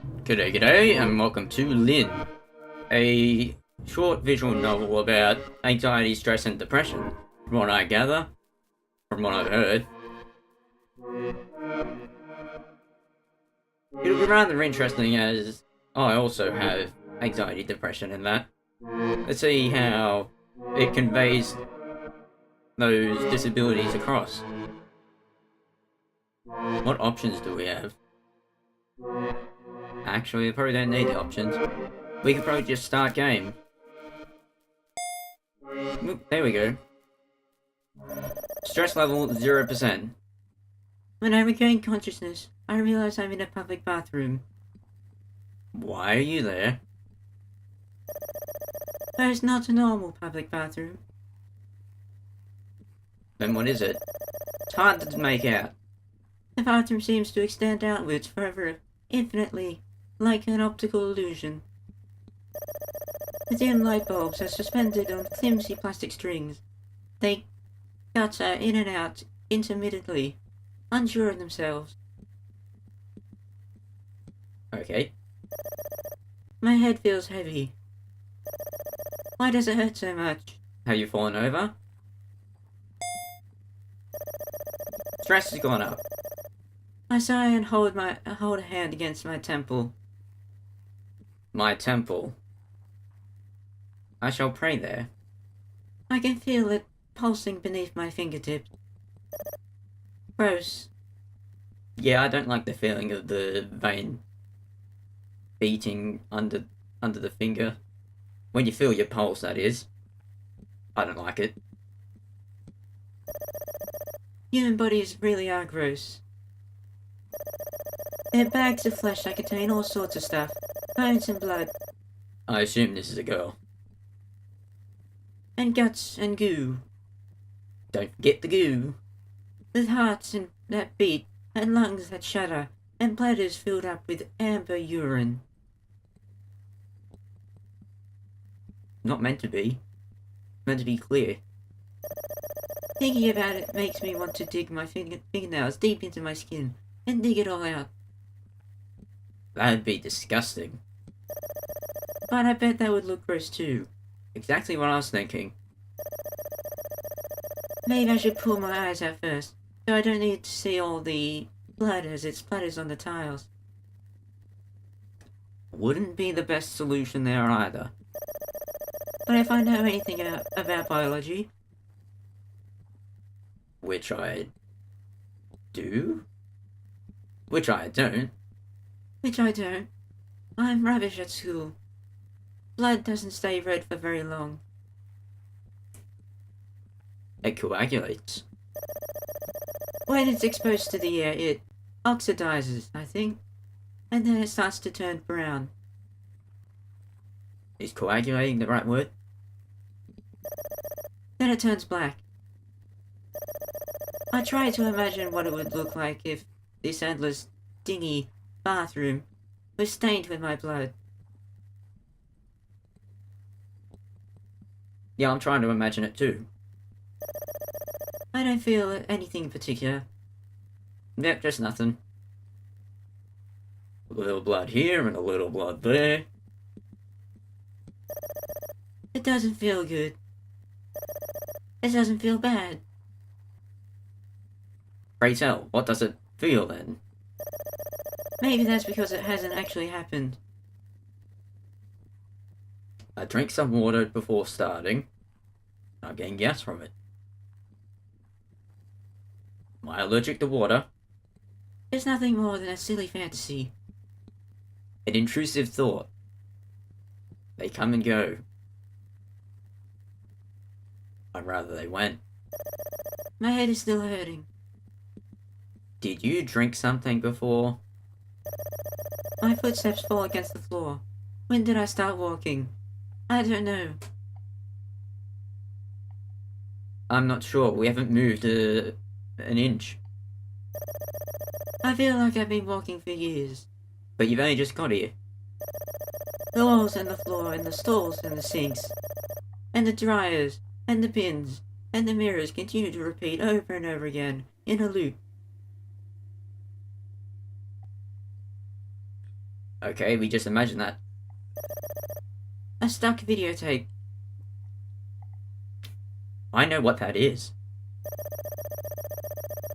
G'day, g'day, and welcome to Lynne, a short visual novel about anxiety, stress, and depression. From what I gather, from what I've heard, it'll be rather interesting as I also have anxiety, depression, and that. Let's see how it conveys those disabilities across. What options do we have? Actually, I probably don't need the options. We could probably just start game. Oop, there we go. Stress level 0%. When I regain consciousness, I realize I'm in a public bathroom. Why are you there? But it's not a normal public bathroom. Then what is it? It's hard to make out. The bathroom seems to extend outwards forever, infinitely, like an optical illusion. The dim light bulbs are suspended on flimsy plastic strings. They gutter in and out intermittently, unsure of themselves. Okay. My head feels heavy. Why does it hurt so much? Have you fallen over? Stress has gone up. I sigh and hold a hand against my temple. My temple. I shall pray there. I can feel it pulsing beneath my fingertips. Gross. Yeah, I don't like the feeling of the vein beating under the finger. When you feel your pulse, that is. I don't like it. Human bodies really are gross. They're bags of flesh that contain all sorts of stuff. Bones and blood. I assume this is a girl. And guts and goo. Don't forget the goo. With hearts that beat, and lungs that shudder, and bladders filled up with amber urine. Not meant to be. Meant to be clear. Thinking about it makes me want to dig my fingernails deep into my skin and dig it all out. That'd be disgusting. But I bet that would look gross too. Exactly what I was thinking. Maybe I should pull my eyes out first, so I don't need to see all the blood as it splatters on the tiles. Wouldn't be the best solution there either. But if I know anything about biology, Which I do? Which I don't. which I don't, I'm rubbish at school. Blood doesn't stay red for very long. It coagulates. When it's exposed to the air, it oxidizes, I think, and then it starts to turn brown. Is coagulating the right word? Then it turns black. I try to imagine what it would look like if this endless, dingy bathroom was stained with my blood. Yeah, I'm trying to imagine it too. I don't feel anything in particular. Yep, just nothing. A little blood here and a little blood there. It doesn't feel good. It doesn't feel bad. Pray tell, what does it feel then? Maybe that's because it hasn't actually happened. I drink some water before starting. I'm getting gas from it. Am I allergic to water? It's nothing more than a silly fantasy. An intrusive thought. They come and go. I'd rather they went. My head is still hurting. Did you drink something before? My footsteps fall against the floor. When did I start walking? I don't know. I'm not sure. We haven't moved an inch. I feel like I've been walking for years. But you've only just got here. The walls and the floor and the stalls and the sinks and the dryers and the bins and the mirrors continue to repeat over and over again in a loop. Okay, we just imagine that. A stuck videotape. I know what that is.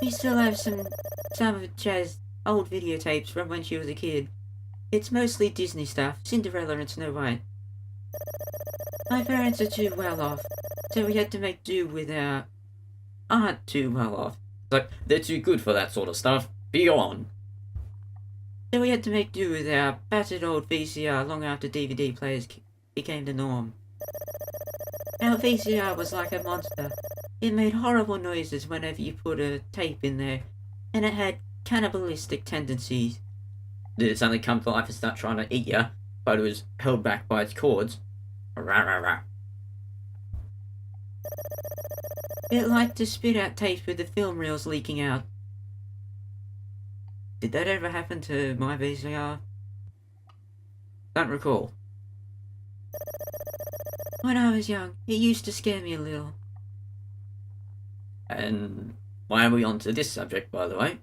We still have some of Chaz's old videotapes from when she was a kid. It's mostly Disney stuff, Cinderella and Snow White. My parents are too well off, so we had to make do with our... aren't too well off. Like, they're too good for that sort of stuff. Be on. So we had to make do with our battered old VCR long after DVD players became the norm. Our VCR was like a monster. It made horrible noises whenever you put a tape in there, and it had cannibalistic tendencies. Did it suddenly come to life and start trying to eat you, but it was held back by its cords? Rah, rah, rah. It liked to spit out tapes with the film reels leaking out. Did that ever happen to my VCR? Don't recall. When I was young, it used to scare me a little. And why are we on to this subject, by the way?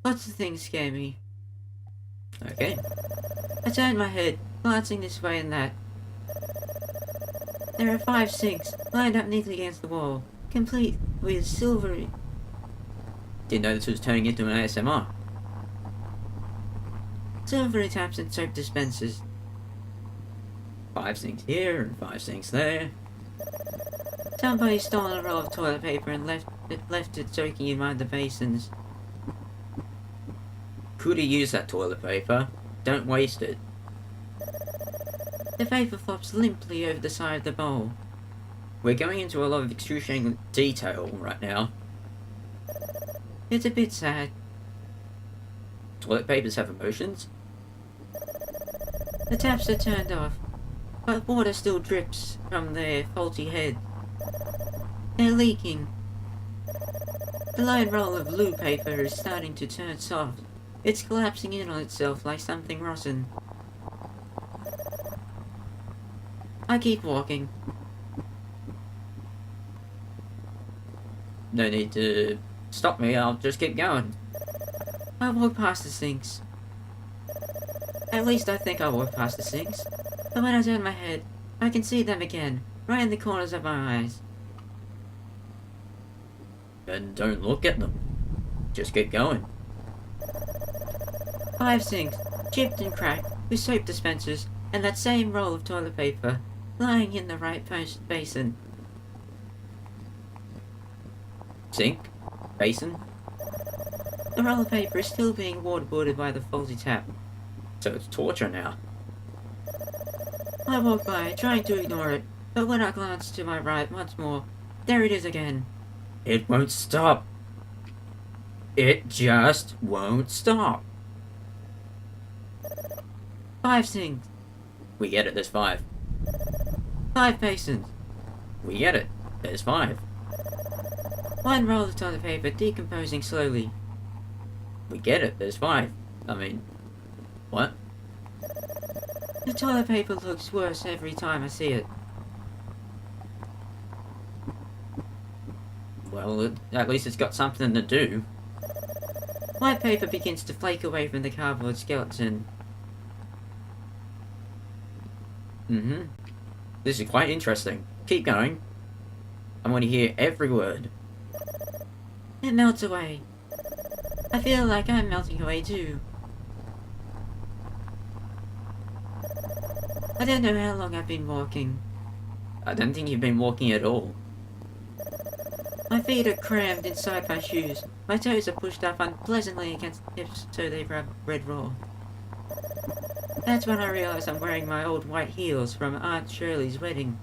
Lots of things scare me. Okay. I turned my head, glancing this way and that. There are 5 sinks, lined up neatly against the wall, complete with silvery... Didn't know this was turning into an ASMR. silvery taps and soap dispensers. 5 sinks here and 5 sinks there. Somebody stole a roll of toilet paper and left it soaking in one of the basins. Could have used that toilet paper. Don't waste it. The paper flops limply over the side of the bowl. We're going into a lot of excruciating detail right now. It's a bit sad. Toilet papers have emotions? The taps are turned off, but water still drips from their faulty head. They're leaking. The lone roll of loo paper is starting to turn soft. It's collapsing in on itself like something rotten. I keep walking. No need to stop me, I'll just keep going. I walk past the sinks. At least I think I walk past the sinks. But when I turn my head, I can see them again, right in the corners of my eyes. And don't look at them. Just keep going. 5 sinks, chipped and cracked, with soap dispensers, and that same roll of toilet paper, lying in the right basin. Sink? Basin? The roll of paper is still being waterboarded by the faulty tap. So it's torture now. I walk by, trying to ignore it, but when I glance to my right once more, there it is again. It won't stop. It just won't stop. 5 sinks, We get it, there's 5. 5 basins, We get it, there's 5. 1 roll of toilet paper decomposing slowly. We get it, there's 5. I mean, what? The toilet paper looks worse every time I see it. Well, at least it's got something to do. White paper begins to flake away from the cardboard skeleton. This is quite interesting. Keep going. I want to hear every word. It melts away. I feel like I'm melting away too. I don't know how long I've been walking. I don't think you've been walking at all. My feet are crammed inside my shoes. My toes are pushed up unpleasantly against the tips so they rub red raw. That's when I realise I'm wearing my old white heels from Aunt Shirley's wedding.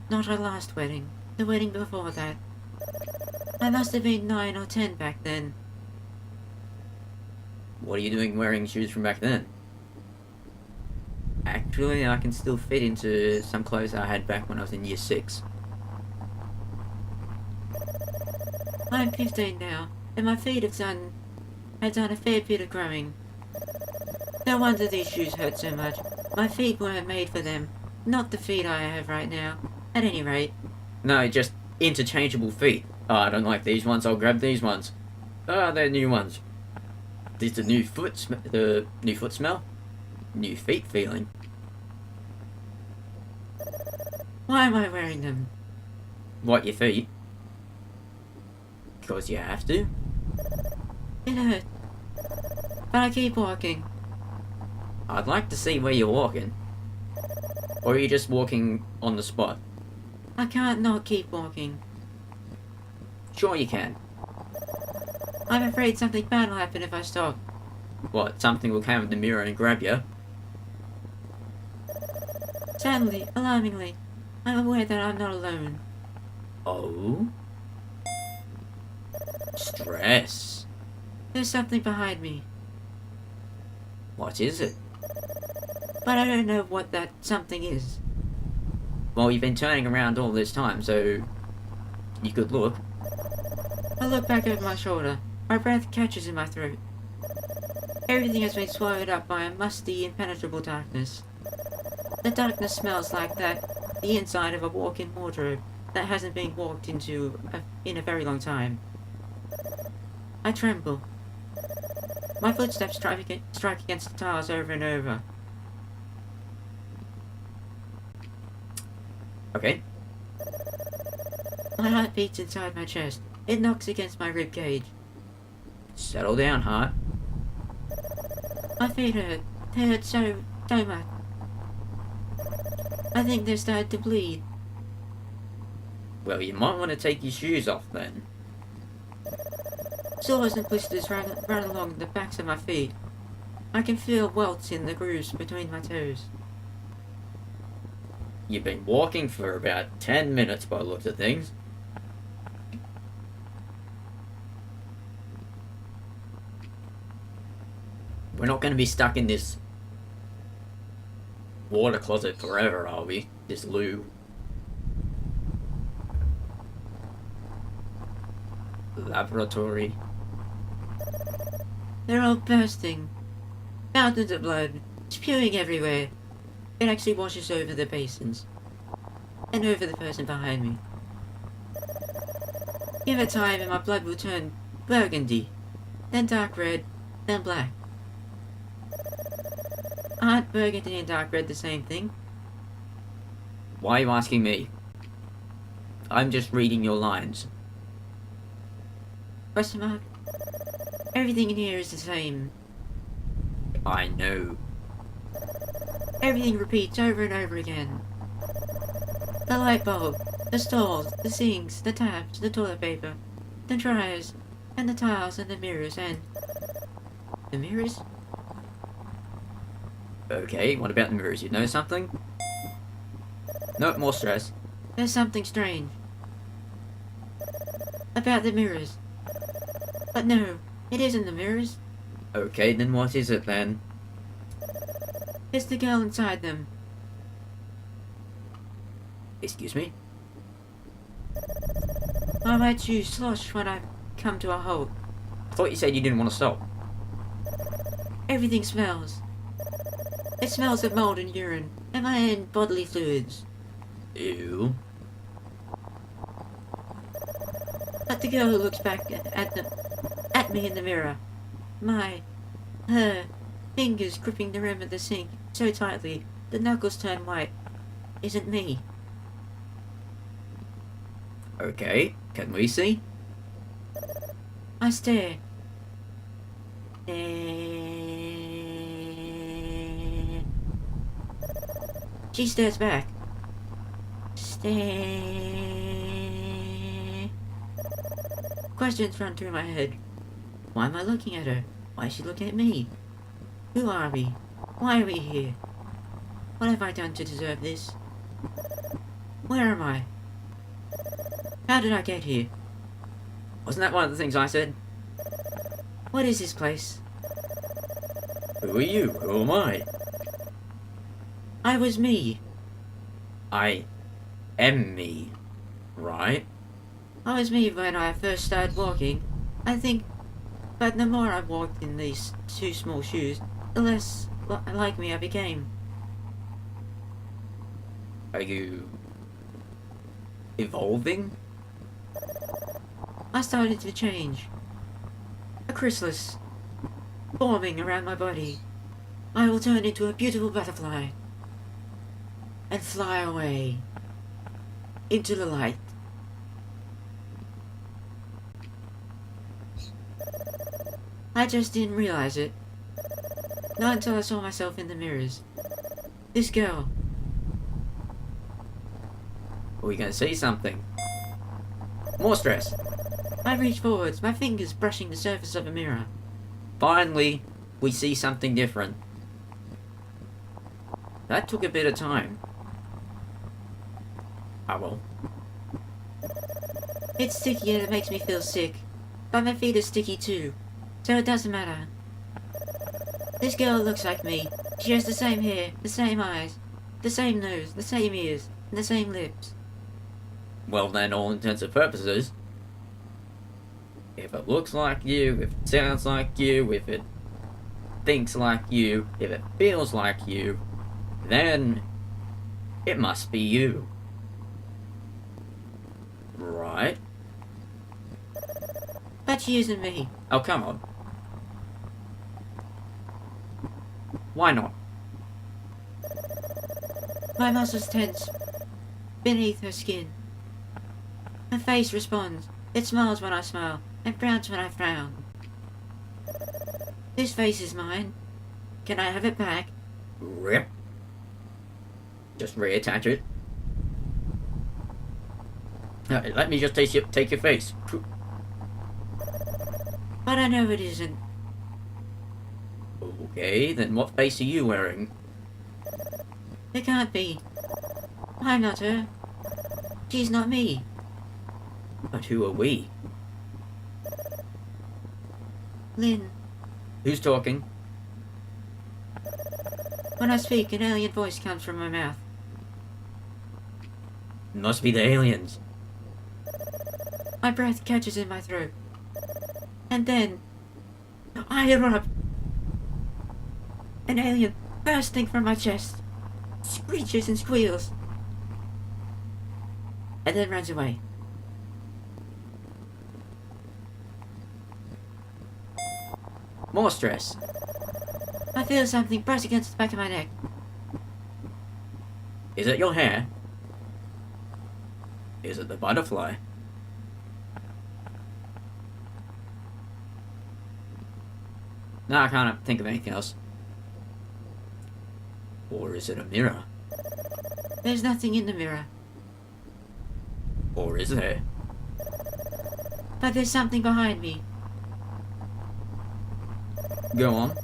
Not our last wedding, the wedding before that. I must have been 9 or 10 back then. What are you doing wearing shoes from back then? Actually, I can still fit into some clothes I had back when I was in year 6. I'm 15 now, and my feet have done a fair bit of growing. No wonder these shoes hurt so much. My feet weren't made for them. Not the feet I have right now. At any rate. No, just interchangeable feet. Oh, I don't like these ones, I'll grab these ones. Ah, they're new ones. There's the new foot smell, new feet feeling. Why am I wearing them? What, your feet? Because you have to? It hurt. But I keep walking. I'd like to see where you're walking. Or are you just walking on the spot? I can't not keep walking. Sure you can. I'm afraid something bad will happen if I stop. What, something will come in the mirror and grab you? Sadly, alarmingly, I'm aware that I'm not alone. Oh? Stress. There's something behind me, What is it? but I don't know what that something is. Well, you've been turning around all this time, so you could look. I look back over my shoulder. My breath catches in my throat. Everything has been swallowed up by a musty, impenetrable darkness. The darkness smells like the inside of a walk-in wardrobe that hasn't been walked into in a very long time. I tremble. My footsteps strike against the tiles over and over. Okay. My heart beats inside my chest. It knocks against my rib cage. Settle down, heart. My feet hurt. They hurt so much. I think they're starting to bleed. Well, you might want to take your shoes off then. Sores and blisters run along the backs of my feet. I can feel welts in the grooves between my toes. You've been walking for about 10 minutes by the looks of things. We're not going to be stuck in this water closet forever, are we? This loo. Laboratory. They're all bursting. Fountains of blood, spewing everywhere. It actually washes over the basins. And over the person behind me. Give it time and my blood will turn burgundy. Then dark red, then black. Aren't burgundy and dark red the same thing? Why are you asking me? I'm just reading your lines. Question mark? Everything in here is the same. I know. Everything repeats over and over again. The light bulb, the stalls, the sinks, the taps, the toilet paper, the dryers, and the tiles and the mirrors and... The mirrors? Okay, what about the mirrors? You know something? No, more stress. There's something strange. About the mirrors. But no, it isn't the mirrors. Okay, then what is it then? It's the girl inside them. Excuse me? My right shoe slosh when I come to a halt. I thought you said you didn't want to stop. Everything smells. It smells of mold and urine, and my own bodily fluids. Ew. But the girl who looks back at me in the mirror. Her fingers gripping the rim of the sink so tightly the knuckles turn white. Isn't me. Okay, can we see? I stare. She stares back. Stare. Questions run through my head. Why am I looking at her? Why is she looking at me? Who are we? Why are we here? What have I done to deserve this? Where am I? How did I get here? Wasn't that one of the things I said? What is this place? Who are you? Who am I? I was me. I am me, right? I was me when I first started walking. I think, but the more I walked in these two small shoes, the less like me I became. Are you evolving? I started to change. a chrysalis forming around my body. I will turn into a beautiful butterfly and fly away into the light. I just didn't realize it. Not until I saw myself in the mirrors. This girl. Are we gonna see something? More stress. I reach forwards, my fingers brushing the surface of a mirror. Finally, we see something different. That took a bit of time. Oh well. It's sticky and it makes me feel sick. But my feet are sticky too. So it doesn't matter. This girl looks like me. She has the same hair, the same eyes, the same nose, the same ears, and the same lips. Well then, all intents and purposes, if it looks like you, if it sounds like you, if it thinks like you, if it feels like you, then it must be you. Right? But she isn't me. Oh, come on. Why not? My muscles tense beneath her skin. Her face responds. It smiles when I smile, and frowns when I frown. This face is mine. Can I have it back? Rip. Just reattach it. Let me just take your face. But I know it isn't. Okay, then what face are you wearing? It can't be. I'm not her. She's not me. But who are we? Lynne. Who's talking? When I speak, an alien voice comes from my mouth. Must be the aliens. My breath catches in my throat. And then, I erupt. An alien bursting from my chest, screeches and squeals, and then runs away. More stress. I feel something press against the back of my neck. Is it your hair? Is it the butterfly? No, I can't think of anything else. Or is it a mirror? There's nothing in the mirror, Or is there? but there's something behind me. Go on.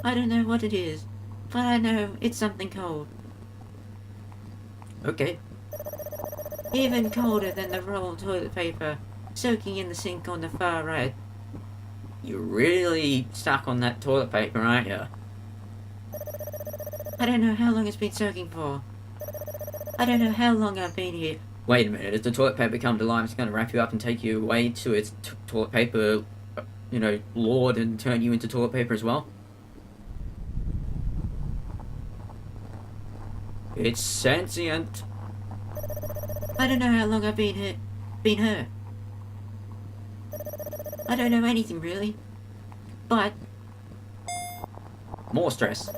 I don't know what it is, but I know it's something cold. Okay. Even colder than the rolled toilet paper soaking in the sink on the far right. You're really stuck on that toilet paper, aren't you? I don't know how long it's been soaking for. I don't know how long I've been here. Wait a minute, if the toilet paper come to life, it's going to wrap you up and take you away to its toilet paper, lord, and turn you into toilet paper as well? It's sentient. I don't know how long I've been here. Been her. I don't know anything really. But More stress.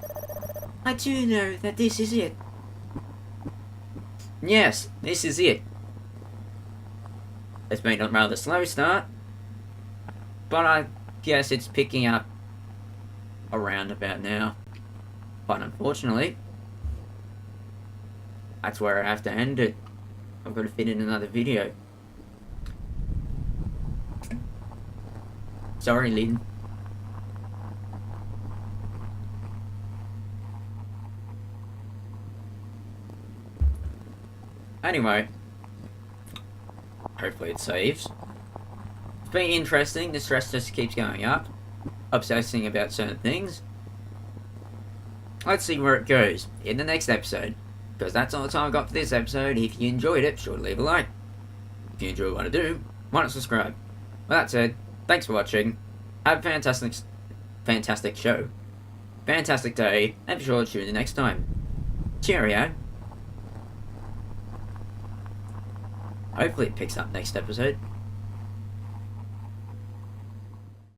I do know that this is it. Yes, this is it. It's been a rather slow start, but I guess it's picking up around about now. But unfortunately, that's where I have to end it. I've got to fit in another video. Sorry, Lynne. Anyway, hopefully it saves. It's been interesting. The stress just keeps going up. Obsessing about certain things. Let's see where it goes in the next episode. Because that's all the time I got for this episode. If you enjoyed it, be sure to leave a like. If you enjoy what I do, why not subscribe? With that said, thanks for watching. Have a fantastic show. Fantastic day. And be sure to tune in next time. Cheerio. Hopefully it picks up next episode.